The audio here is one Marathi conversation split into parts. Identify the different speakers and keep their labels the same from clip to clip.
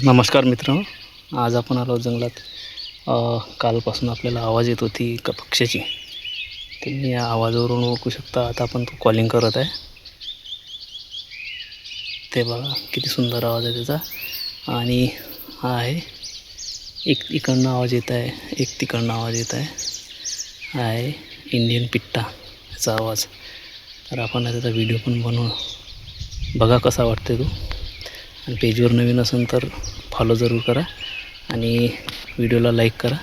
Speaker 1: नमस्कार मित्रांनो, आज आपण आलो जंगलात. कालपासून आपल्याला आवाज येत होती एका पक्ष्याची. तुम्ही या आवाजावरून ओळखू शकता. आता आपण तो कॉलिंग करत आहे. ते बघा किती सुंदर आवाज आहे त्याचा. आणि हा आहे एक इकडनं आवाज येत आहे, एक तिकडनं आवाज येत आहे. हा आहे इंडियन पिट्टा याचा आवाज. तर आपण त्याचा व्हिडिओ पण बनवू, बघा कसा वाटते तो. आणि पेजवर नवीन असेल तर फॉलो जरूर करा आणि व्हिडिओला लाईक करा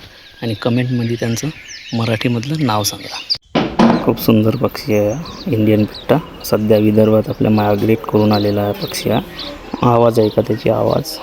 Speaker 1: आणि कमेंटमध्ये त्यांचं मराठीमधलं नाव सांगा. खूप सुंदर पक्षी आहे इंडियन पिट्टा. सध्या विदर्भात आपल्या मायग्रेट करून आलेला आहे पक्षी. आवाज ऐका त्याची आवाज.